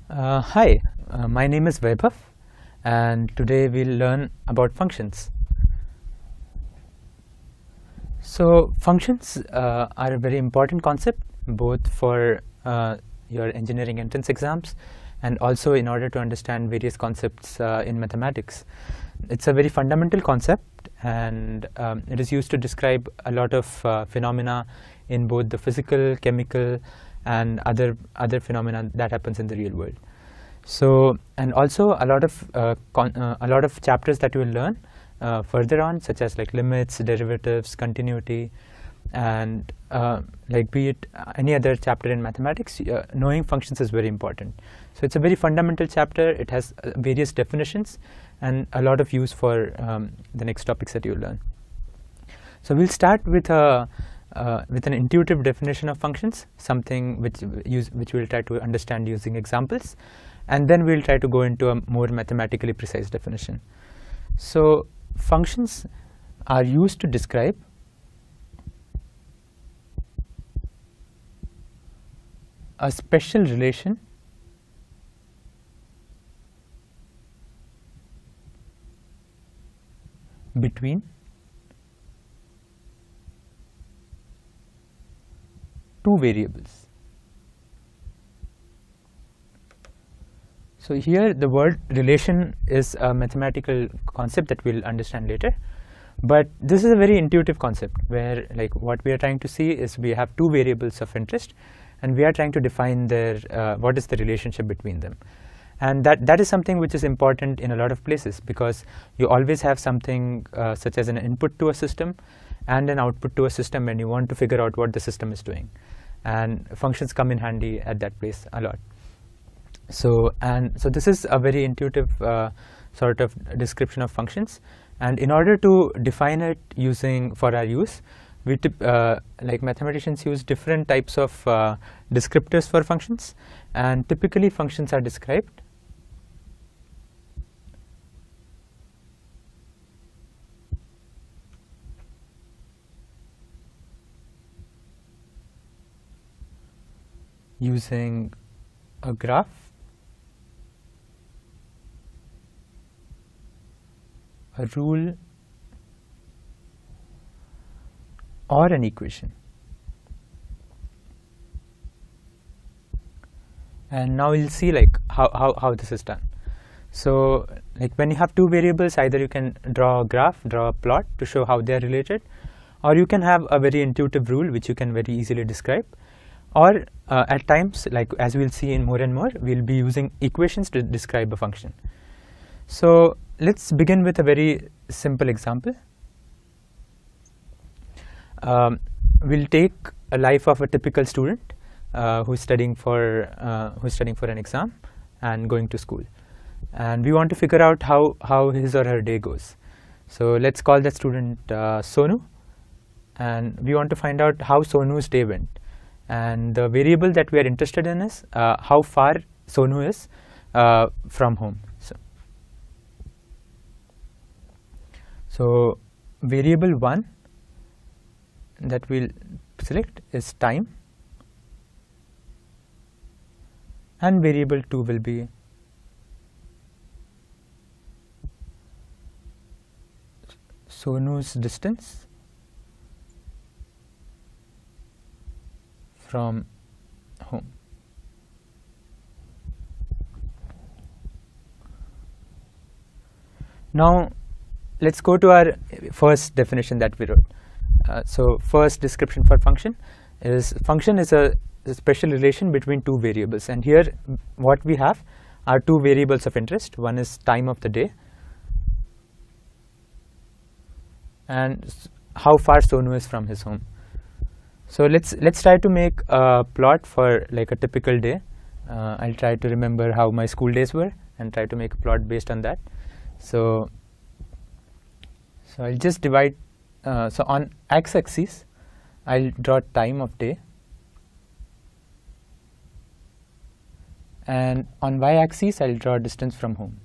Hi, my name is Vaibhav, and today we'll learn about functions. So functions are a very important concept both for your engineering entrance exams and also in order to understand various concepts in mathematics. It's a very fundamental concept, and it is used to describe a lot of phenomena in both the physical, chemical and other phenomena that happens in the real world. So, and also a lot of chapters that you will learn further on, such as like limits, derivatives, continuity, and like be it any other chapter in mathematics, knowing functions is very important. So it's a very fundamental chapter. It has various definitions and a lot of use for the next topics that you learn. So we'll start with an intuitive definition of functions, something which we'll try to understand using examples, and then we'll try to go into a more mathematically precise definition. So functions are used to describe a special relation between two variables. So here the word relation is a mathematical concept that we'll understand later, but this is a very intuitive concept where, like, what we are trying to see is we have two variables of interest and we are trying to define their what is the relationship between them. And that is something which is important in a lot of places, because you always have something such as an input to a system and an output to a system, and you want to figure out what the system is doing, and functions come in handy at that place a lot. So this is a very intuitive sort of description of functions, and in order to define it for our use, we like mathematicians use different types of descriptors for functions, and typically functions are described using a graph, a rule, or an equation. And now we'll see like how this is done. So like when you have two variables, either you can draw a graph, draw a plot to show how they are related, or you can have a very intuitive rule which you can very easily describe, or at times, like as we'll see in more and more, we'll be using equations to describe a function. So let's begin with a very simple example. We'll take a life of a typical student who's studying for an exam and going to school, and we want to figure out how his or her day goes. So let's call that student Sonu, and we want to find out how Sonu's day went, and the variable that we are interested in is how far Sonu is from home. So variable 1 that we'll select is time, and variable 2 will be Sonu's distance from home. Now let's go to our first definition that we wrote. So first description for function is a special relation between two variables, and here what we have are two variables of interest. One is time of the day and how far Sonu is from his home. So let's try to make a plot for like a typical day. I'll try to remember how my school days were and try to make a plot based on that. So I'll just divide. So on x-axis, I'll draw time of day, and on y-axis, I'll draw distance from home.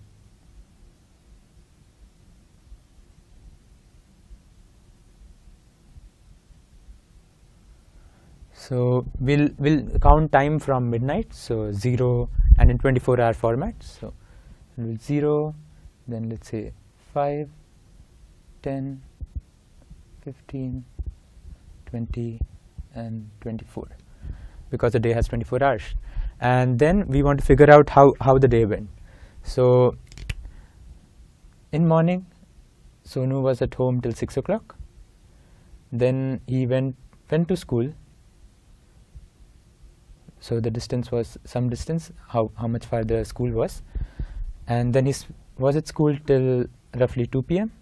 So we'll count time from midnight, so 0 and in 24-hour format. So 0, then let's say 5, 10, 15, 20, and 24, because the day has 24 hours. And then we want to figure out how the day went. So in morning, Sonu was at home till 6 o'clock. Then he went to school. So the distance was some distance, how much far the school was. And then he was at school till roughly 2 p.m.,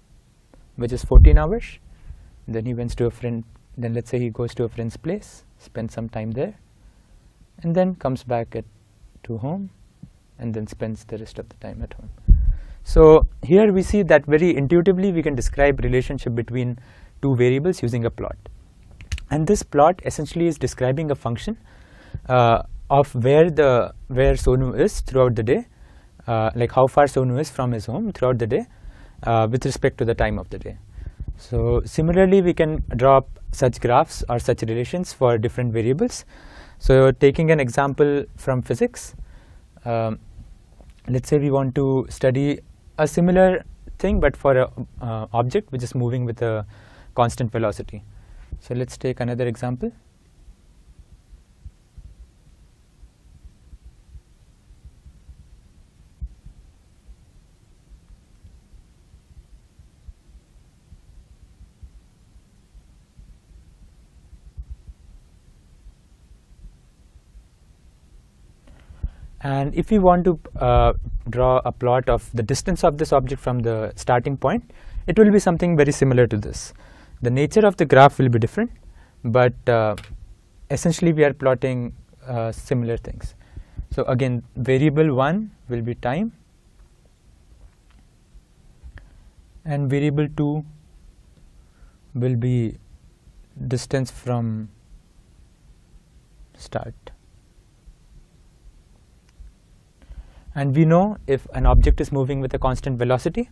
which is 14 hours. Then he went to a friend. Then let's say he goes to a friend's place, spends some time there, and then comes back to home, and then spends the rest of the time at home. So here we see that very intuitively we can describe relationship between two variables using a plot. And this plot essentially is describing a function of where Sonu is throughout the day, like how far Sonu is from his home throughout the day with respect to the time of the day. So similarly, we can draw up such graphs or such relations for different variables. So taking an example from physics, let's say we want to study a similar thing but for an object which is moving with a constant velocity. So let's take another example. And if we want to draw a plot of the distance of this object from the starting point, it will be something very similar to this. The nature of the graph will be different, but essentially we are plotting similar things. So again, variable 1 will be time, and variable 2 will be distance from start. And we know if an object is moving with a constant velocity,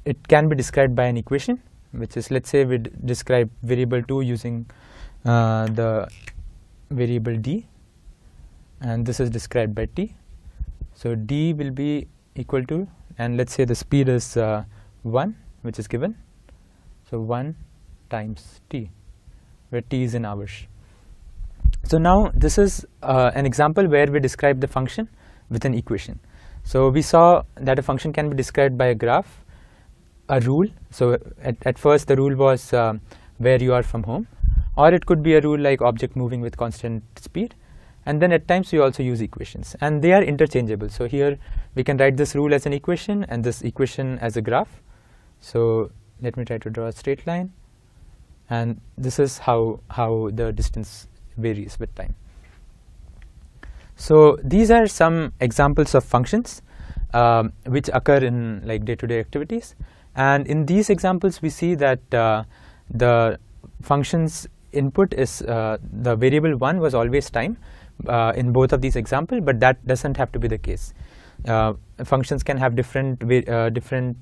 it can be described by an equation, which is, let's say we describe variable 2 using the variable d, and this is described by t. So d will be equal to, and let's say the speed is 1, which is given. So 1 times t, where t is in hours. So now this is an example where we describe the function with an equation. So we saw that a function can be described by a graph, a rule. So at first the rule was where you are from home, or it could be a rule like object moving with constant speed. And then at times we also use equations, and they are interchangeable. So here we can write this rule as an equation and this equation as a graph. So let me try to draw a straight line, and this is how the distance varies with time. So these are some examples of functions which occur in like day-to-day activities, and in these examples we see that the function's input is the variable 1 was always time in both of these examples, but that doesn't have to be the case. Functions can have different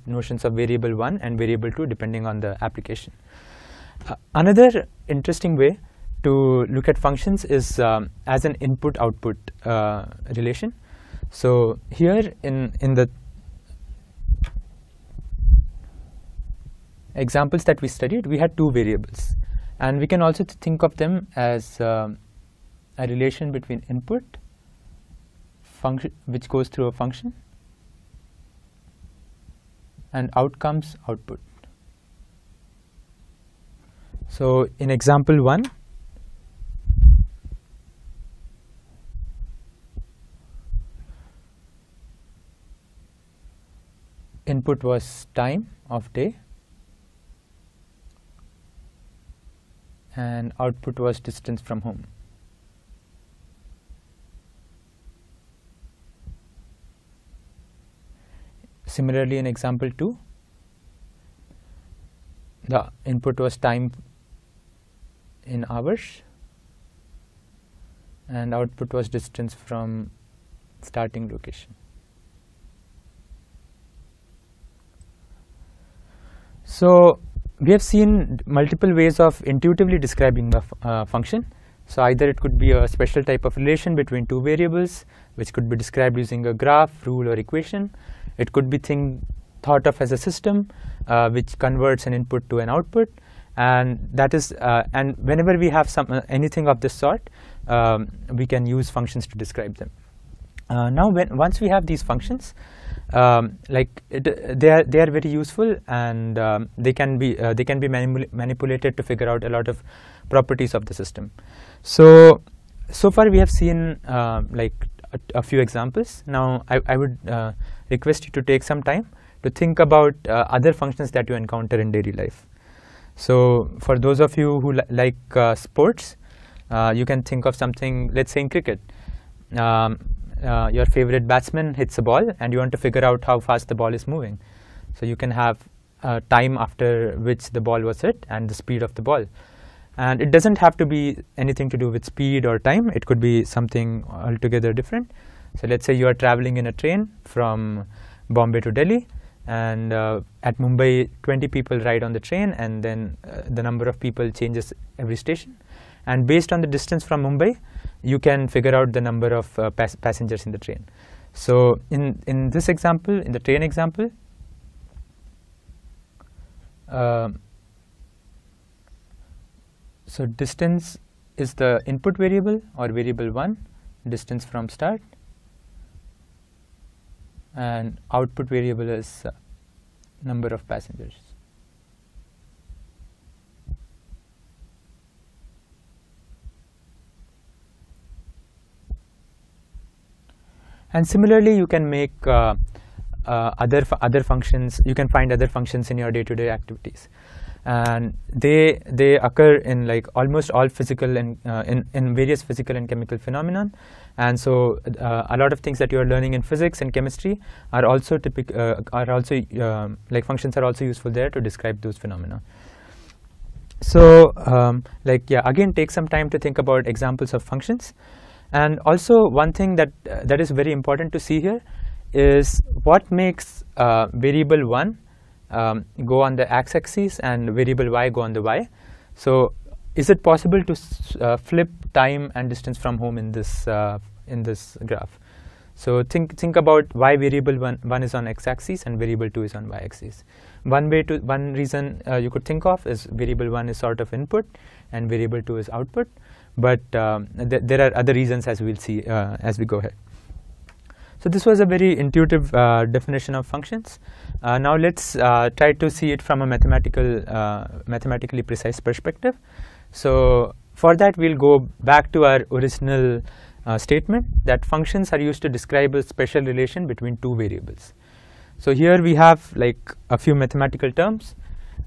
notions of variable 1 and variable 2 depending on the application. Another interesting way to look at functions is as an input-output relation. So here in the examples that we studied, we had two variables, and we can also think of them as a relation between input function, which goes through a function, and outcomes output. So in example 1, input was time of day and output was distance from home. Similarly, in example 2, the input was time in hours and output was distance from starting location. So we have seen multiple ways of intuitively describing the function. So either it could be a special type of relation between two variables, which could be described using a graph, rule, or equation. It could be thought of as a system which converts an input to an output, and that is and whenever we have anything of this sort, we can use functions to describe them. Now, once we have these functions, they are very useful, and they can be manipulated to figure out a lot of properties of the system. So far we have seen like a few examples. Now I would request you to take some time to think about other functions that you encounter in daily life. So for those of you who like sports, you can think of something, let's say in cricket. Your favorite batsman hits a ball and you want to figure out how fast the ball is moving. So you can have time after which the ball was hit and the speed of the ball. And it doesn't have to be anything to do with speed or time. It could be something altogether different. So let's say you are traveling in a train from Bombay to Delhi, and at Mumbai 20 people ride on the train, and then the number of people changes every station. And based on the distance from Mumbai, you can figure out the number of passengers in the train. So in this example, in the train example, so distance is the input variable, or variable 1, distance from start, and output variable is number of passengers. And similarly, you can make other functions. You can find other functions in your day-to-day activities, and they occur in like almost all physical and in various physical and chemical phenomenon. And so a lot of things that you are learning in physics and chemistry are also like functions are also useful there to describe those phenomena. So again, take some time to think about examples of functions. And also one thing that is very important to see here is what makes variable 1 go on the x-axis and variable y go on the y. So is it possible to flip time and distance from home in this graph? So think about why variable 1 is on x-axis and variable 2 is on y-axis. One reason you could think of is variable 1 is sort of input and variable 2 is output. But there are other reasons, as we'll see as we go ahead. So this was a very intuitive definition of functions. Now let's try to see it from a mathematically precise perspective. So for that, we'll go back to our original statement that functions are used to describe a special relation between two variables. So here we have like a few mathematical terms.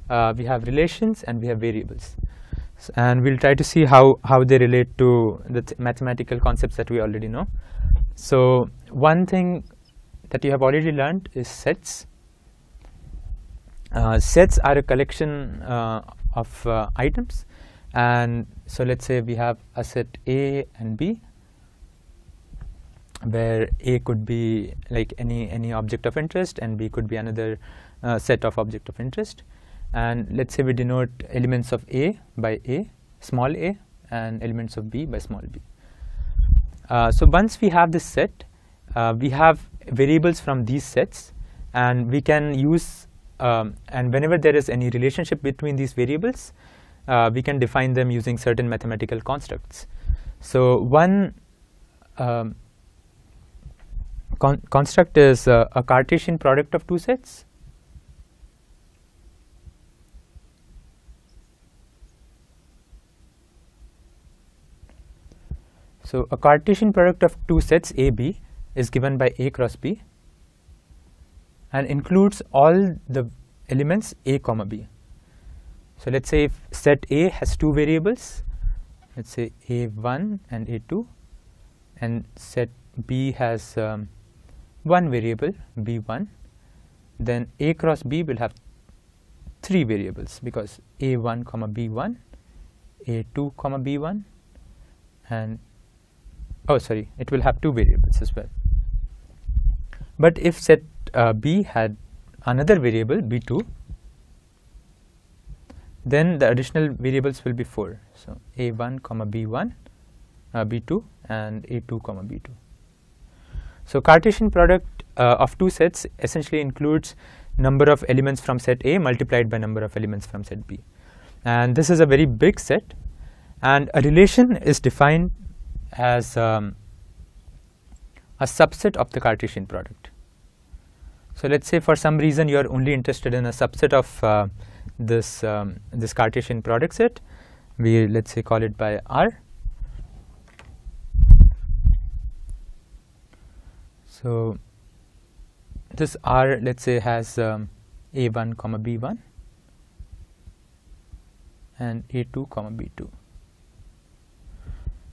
We have relations and we have variables. And we'll try to see how they relate to the mathematical concepts that we already know. So one thing that you have already learned is sets. Sets are a collection of items, and so let's say we have a set A and B, where A could be like any object of interest and B could be another set of object of interest. And let's say we denote elements of A by A, small a, and elements of B by small b. So once we have this set, we have variables from these sets, and we can use and whenever there is any relationship between these variables, we can define them using certain mathematical constructs. So one construct is a Cartesian product of two sets. So a Cartesian product of two sets A, B is given by A cross B and includes all the elements A comma B. So let's say if set A has two variables, let's say A1 and A2, and set B has one variable B1, then A cross B will have three variables, because A1 comma B1, A2 comma B1, and it will have two variables as well. But if set B had another variable B2, then the additional variables will be 4. So A1 comma B1 B2 and A2 comma B2. So Cartesian product of two sets essentially includes number of elements from set A multiplied by number of elements from set B, and this is a very big set, and a relation is defined as a subset of the Cartesian product. So let's say for some reason you are only interested in a subset of this Cartesian product set. We let's say call it by R. So this R, let's say, has A1 comma B1 and A2 comma B2,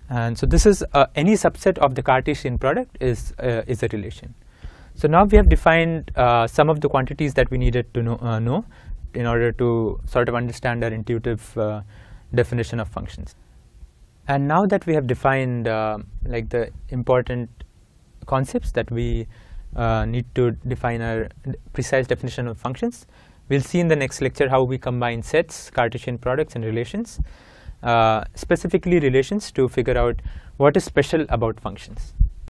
and so this is any subset of the Cartesian product is a relation. So now we have defined some of the quantities that we needed to know in order to sort of understand our intuitive definition of functions. And now that we have defined like the important concepts that we need to define our precise definition of functions, we'll see in the next lecture how we combine sets, Cartesian products, and relations, specifically relations, to figure out what is special about functions.